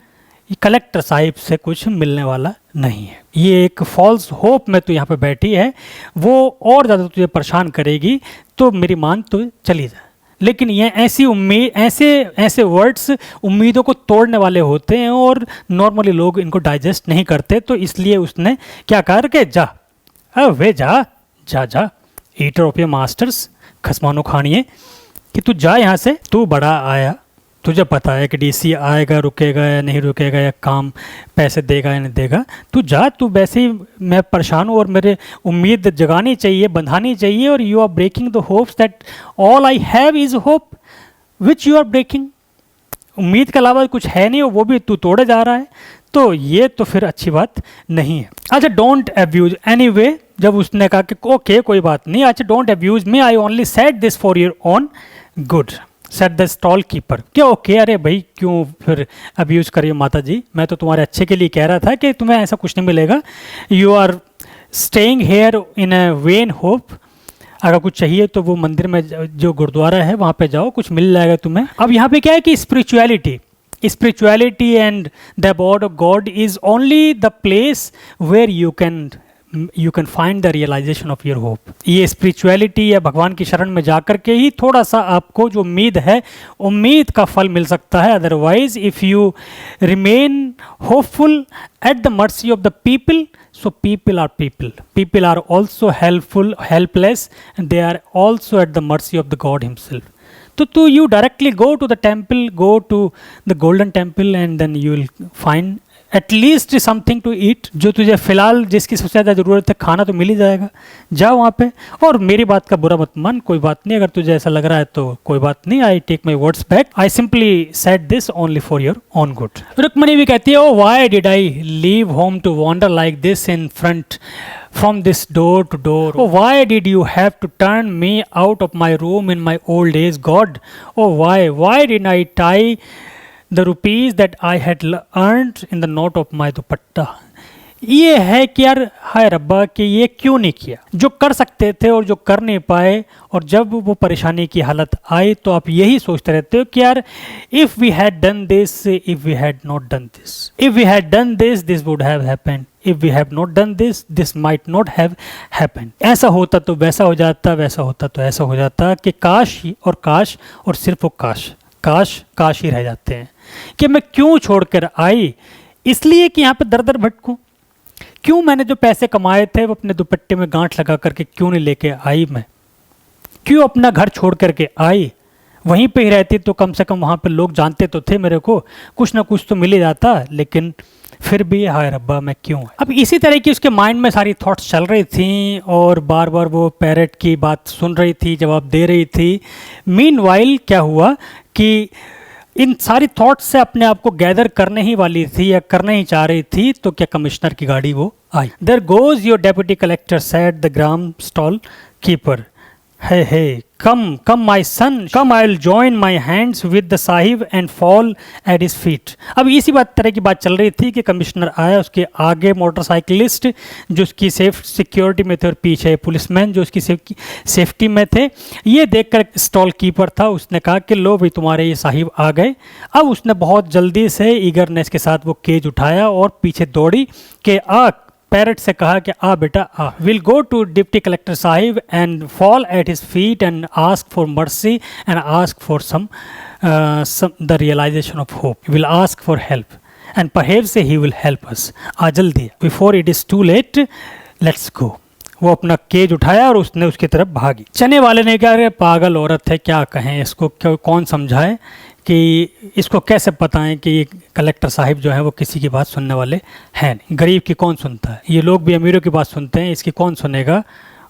Speaker 1: कलेक्टर साहिब से कुछ मिलने वाला नहीं है। ये एक फॉल्स होप में तू यहाँ पे बैठी है, वो और ज़्यादा तुझे परेशान करेगी, तो मेरी मान तो चली जा। लेकिन ये ऐसी उम्मीद, ऐसे वर्ड्स उम्मीदों को तोड़ने वाले होते हैं और नॉर्मली लोग इनको डाइजेस्ट नहीं करते, तो इसलिए उसने क्या कहा कि जा, वे जा, ईटर ऑफ योर मास्टर्स, खसमानो खानिए, कि तू जा यहाँ से, तू बड़ा आया, तुझे पता है कि डीसी आएगा, रुकेगा या नहीं रुकेगा, या काम पैसे देगा या नहीं देगा, तू जा, तू वैसे ही, मैं परेशान हूँ और मेरे उम्मीद जगानी चाहिए, बंधानी चाहिए, और you are breaking the hopes that all I have is hope which you are breaking. उम्मीद के अलावा कुछ है नहीं, वो भी तू तोड़े जा रहा है, तो ये तो फिर अच्छी बात नहीं है। अच्छा, डोंट अब्यूज एनीवे, जब उसने कहा कि ओके कोई बात नहीं, अच्छा don't abuse me, I only said this for your own good, set the stall keeper. क्या ओके, अरे भाई क्यों फिर अब्यूज़ करिए माता जी, मैं तो तुम्हारे अच्छे के लिए कह रहा था कि तुम्हें ऐसा कुछ नहीं मिलेगा, you are staying here in a vain hope, अगर कुछ चाहिए तो वो मंदिर में जो गुरुद्वारा है वहाँ पे जाओ, कुछ मिल जाएगा तुम्हें। अब यहाँ पे क्या है कि spirituality and the about of God is only the place where you can find the realisation of your hope. ये स्पिरिचुअलिटी या भगवान की शरण में जाकर के ही थोड़ा सा आपको जो उम्मीद है, उम्मीद का फल मिल सकता है। Otherwise if you remain hopeful eight the mercy of the people, so people are also helpless, and they are also at the mercy of the God himself. So you directly go to the temple, go to the golden temple, and then you will find at least something to eat। जो तुझे फिलहाल जिसकी सबसे ज़्यादा ज़रूरत है, खाना तो मिल ही जाएगा, जाओ वहाँ पे। और मेरी बात का बुरा मत मान, कोई बात नहीं, अगर तुझे ऐसा लग रहा है तो कोई बात नहीं, I take my words back, I simply said this only for your own good. Rukmani भी कहती है, oh why did I leave home to wander like this in front from this door to door? Oh, why did you have to turn me out of my room in my old days, God? Oh, why didn't I tie the rupees that I had earned in the knot of my dupatta? ये है कि यार, हाय रब्बा, कि ये क्यों नहीं किया जो कर सकते थे और जो कर नहीं पाए, और जब वो परेशानी की हालत आई तो आप यही सोचते रहते हो कि यार if we had done this, if we had not done this, if we had done this, this would have happened, if we have not done this, this might not have happened. ऐसा होता तो वैसा हो जाता, वैसा होता तो ऐसा हो जाता, कि काश और सिर्फ वो काश ही रह जाते हैं। कि मैं क्यों छोड़कर आई, इसलिए कि यहाँ पे दर दर भटकूं। क्यों मैंने जो पैसे कमाए थे वो अपने दुपट्टे में गांठ लगा करके क्यों नहीं लेके आई मैं? क्यों अपना घर छोड़ करके आई? वहीं पे ही रहती तो कम से कम वहाँ पे लोग जानते तो थे मेरे को, कुछ ना कुछ तो मिल ही जाता, लेकिन फिर भी हाय रब्बा मैं क्यों। अब इसी तरह की उसके माइंड में सारी थॉट्स चल रही थी और बार बार वो पैरेट की बात सुन रही थी, जवाब दे रही थी। मीनवाइल क्या हुआ कि इन सारी थॉट्स से अपने आप को गैदर करने ही वाली थी या करने ही चाह रही थी, तो क्या कमिश्नर की गाड़ी वो आई। There goes your deputy collector, said the gram stall keeper. Hey, come my son, come, I'll join my hands with the Sahib and fall at his feet। अब इसी तरह की बात चल रही थी कि कमिश्नर आया, उसके आगे मोटरसाइकिलिस्ट जो उसकी सिक्योरिटी में थे और पीछे पुलिसमैन जो उसकी सेफ्टी में थे। ये देखकर स्टॉल कीपर था, उसने कहा कि लो भाई तुम्हारे ये साहिब आ गए। अब उसने बहुत जल्दी से ईगरनेस के साथ वो केज उठाया और पीछे दौड़ी कि पैरट से कहा कि आ बेटा आ, will go to deputy collector sahib and fall at his feet and ask for mercy and ask for some the realisation of hope, will ask for help and perhaps he will help us. आ जल्दी, before it is too late, let's go. वो अपना cage उठाया और उसने उसकी तरफ भागी। चने वाले ने कहा अरे पागल औरत है, क्या कहें इसको, कौन समझाए कि इसको कैसे बताएं कि ये कलेक्टर साहिब जो है वो किसी की बात सुनने वाले हैं नहीं। गरीब की कौन सुनता है, ये लोग भी अमीरों की बात सुनते हैं, इसकी कौन सुनेगा,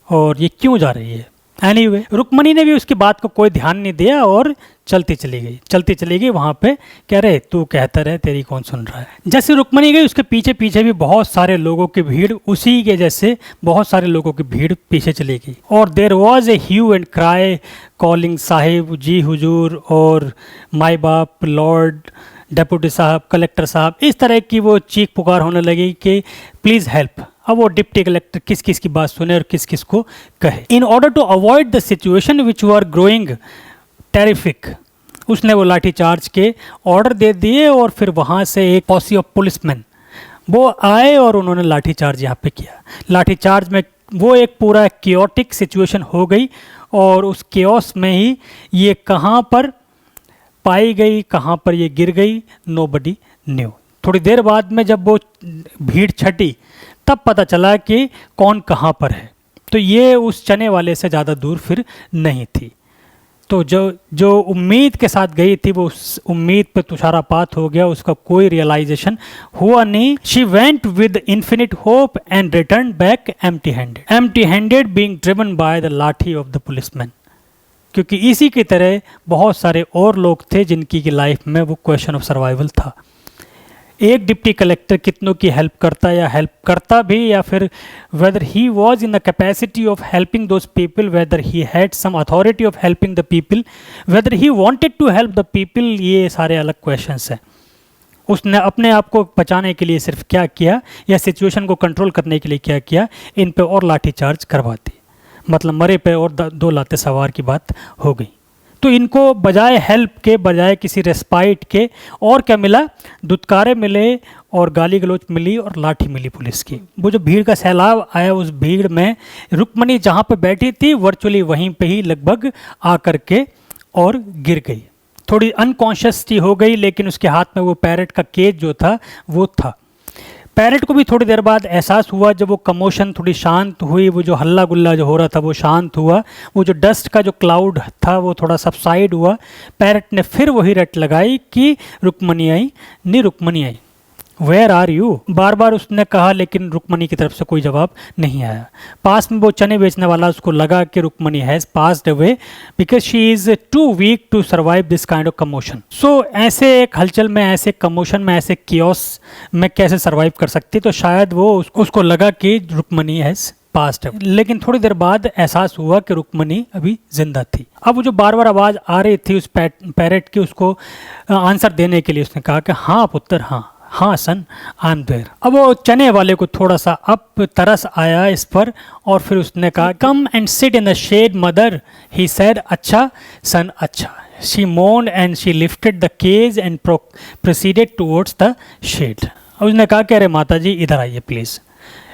Speaker 1: और ये क्यों जा रही है। एनीवे, रुक्मणी ने भी उसकी बात को कोई ध्यान नहीं दिया और चलती चली गई वहाँ पे। कह रहे तू कहता रहे, तेरी कौन सुन रहा है। जैसे रुक्मणी गई उसके पीछे पीछे भी बहुत सारे लोगों की भीड़, उसी के जैसे बहुत सारे लोगों की भीड़ पीछे चली गई। और there was a hue and cry calling sahib ji हुजूर और माई बाप, लॉर्ड, डेप्यूटी साहब, कलेक्टर साहब, इस तरह की वो चीख पुकार होने लगी कि प्लीज़ हेल्प। अब वो डिप्टी कलेक्टर किस किस की बात सुने और किस किस को कहे। In order to avoid the situation which were growing terrific, उसने वो लाठी चार्ज के ऑर्डर दे दिए और फिर वहाँ से एक पॉसी ऑफ पुलिसमैन वो आए और उन्होंने लाठी चार्ज यहाँ पे किया। लाठी चार्ज में वो एक पूरा क्योटिक सिचुएशन हो गई और उस क्योस में ही ये कहाँ पर पाई गई, कहाँ पर ये गिर गई, नोबडी न्यू। थोड़ी देर बाद में जब वो भीड़ छटी तब पता चला कि कौन कहाँ पर है। तो ये उस चने वाले से ज़्यादा दूर फिर नहीं थी। तो जो उम्मीद के साथ गई थी वो उस उम्मीद पे तुषारापात हो गया, उसका कोई रियलाइजेशन हुआ नहीं। She went with infinite hope and return back empty handed being driven by the लाठी ऑफ द पुलिसमैन। क्योंकि इसी की तरह बहुत सारे और लोग थे जिनकी की लाइफ में वो क्वेश्चन ऑफ सर्वाइवल था। एक डिप्टी कलेक्टर कितनों की हेल्प करता या हेल्प करता भी, या फिर whether he was in the capacity of helping those people, whether he had some authority of helping the people, whether he wanted to help the people, ये सारे अलग क्वेश्चंस हैं। उसने अपने आप को बचाने के लिए सिर्फ क्या किया या सिचुएशन को कंट्रोल करने के लिए क्या किया, इन पे और लाठी चार्ज करवा दी। मतलब मरे पे और दो लाते सवार की बात हो गई। तो इनको बजाय हेल्प के, बजाय किसी रेस्पाइट के, और क्या मिला? दुत्कारे मिले और गाली गलौज मिली और लाठी मिली पुलिस की। वो जो भीड़ का सैलाब आया, उस भीड़ में रुक्मणी जहाँ पे बैठी थी वर्चुअली वहीं पे ही लगभग आकर के और गिर गई। थोड़ी अनकॉन्शियस सी हो गई, लेकिन उसके हाथ में वो पैरेट का केज जो था वो था। पैरेट को भी थोड़ी देर बाद एहसास हुआ, जब वो कमोशन थोड़ी शांत हुई, वो जो हल्ला गुल्ला जो हो रहा था वो शांत हुआ, वो जो डस्ट का जो क्लाउड था वो थोड़ा सबसाइड हुआ। पैरेट ने फिर वही रट लगाई कि रुक्मणी आई, नहीं रुक्मणी आई, वेयर आर यू, बार बार उसने कहा, लेकिन रुक्मणी की तरफ से कोई जवाब नहीं आया। पास में वो चने बेचने वाला, उसको लगा कि Rukmani has passed away because she is too weak to survive this kind of commotion. So ऐसे एक हलचल में, ऐसे कमोशन में, ऐसे कियोस में कैसे सर्वाइव कर सकती? तो शायद वो उसको लगा कि रुक्मणी हैज़ पास्ट। लेकिन थोड़ी देर बाद एहसास हुआ कि रुक्मणी अभी जिंदा थी। अब वो जो बार बार आवाज़ आ रही थी उस पैरेट की, उसको आंसर देने के लिए उसने कहा कि हाँ पुत्र, हाँ सन, आई एम देयर। अब वो चने वाले को थोड़ा सा अब तरस आया इस पर, और फिर उसने कहा come and sit in the shed mother, he said अच्छा सन अच्छा। She moaned and she lifted the cage and proceeded towards the shed. उसने कहा कि अरे माता जी इधर आइए प्लीज़,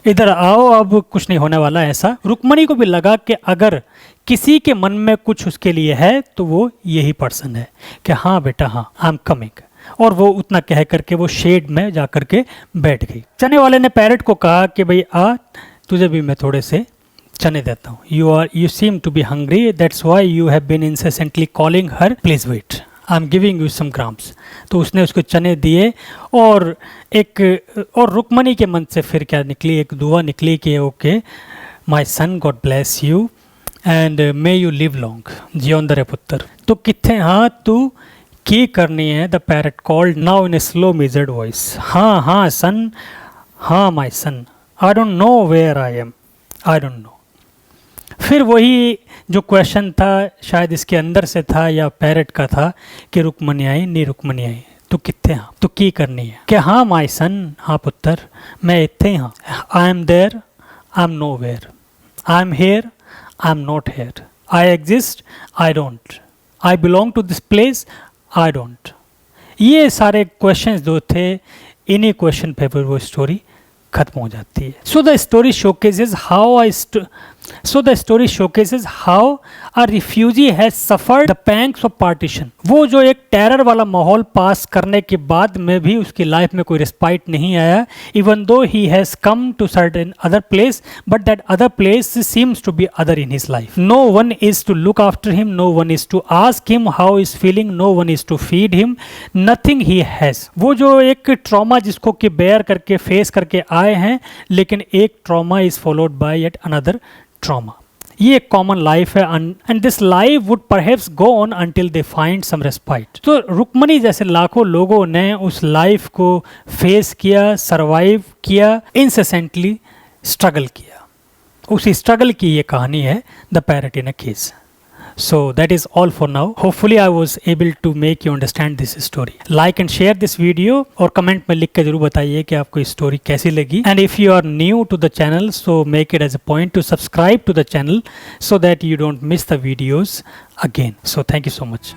Speaker 1: इधर आओ, अब कुछ नहीं होने वाला ऐसा। रुक्मणी को भी लगा कि अगर किसी के मन में कुछ उसके लिए है तो वो यही पर्सन है, कि हाँ बेटा हाँ, आई एम कमिंग। और वो उतना कह करके वो शेड में जा करके बैठ गई। चने वाले ने पैरेट को कहा कि भाई आ, तुझे भी मैं थोड़े से चने देता हूँ। You seem to be hungry, that's why you have been incessantly calling her, please wait, I am giving you some grams. तो उसने उसको चने दिए, और रुक्मणी के मन से फिर क्या निकली, एक दुआ निकली कि okay my son, God bless you and may you live long, जियोंद रे पुत्र। तो किथे हाँ तू की करनी है? The parrot called now in a slow measured voice, हाँ सन, हाँ my son, I don't know where I am, I don't know. फिर वही जो क्वेश्चन था शायद इसके अंदर से था या पैरेट का था कि रुक्मणी आई, नहीं रुक्मणी आई, तू किथे हाँ, तू की करनी है? कि हाँ माई सन, हाँ पुत्र, मैं इत्थे हाँ, I am there, I am know where, I am here, I am not here, I exist, I don't, I belong to this place, I don't. ये सारे क्वेश्चंस जो थे, इन्हीं क्वेश्चन पे वो स्टोरी खत्म हो जाती है। So the story showcases how a refugee has suffered the pangs of partition. वो जो एक टेरर वाला माहौल पास करने के बाद में भी उसकी लाइफ में कोई रिस्पाइट नहीं आया, even though he has come to certain other place, but that other place seems to be other in his life. No one is to look after him, no one is to ask him how is feeling, no one is to feed him, nothing he has. वो जो एक trauma जिसको कि bear करके face करके आए हैं, लेकिन एक trauma is followed by yet another trauma. ये एक कॉमन लाइफ है, and this life would perhaps go on until they find some respite. तो रुक्मणी जैसे लाखों लोगों ने उस लाइफ को फेस किया, सरवाइव किया, इंसेसेंटली स्ट्रगल किया। उसी स्ट्रगल की ये कहानी है the parrot in a cage. So that is all for now. Hopefully I was able to make you understand this story. Like and share this video और comment में लिख के जरूर बताइए कि आपको इस story कैसी लगी. And if you are new to the channel, so make it as a point to subscribe to the channel so that you don't miss the videos again. So thank you so much.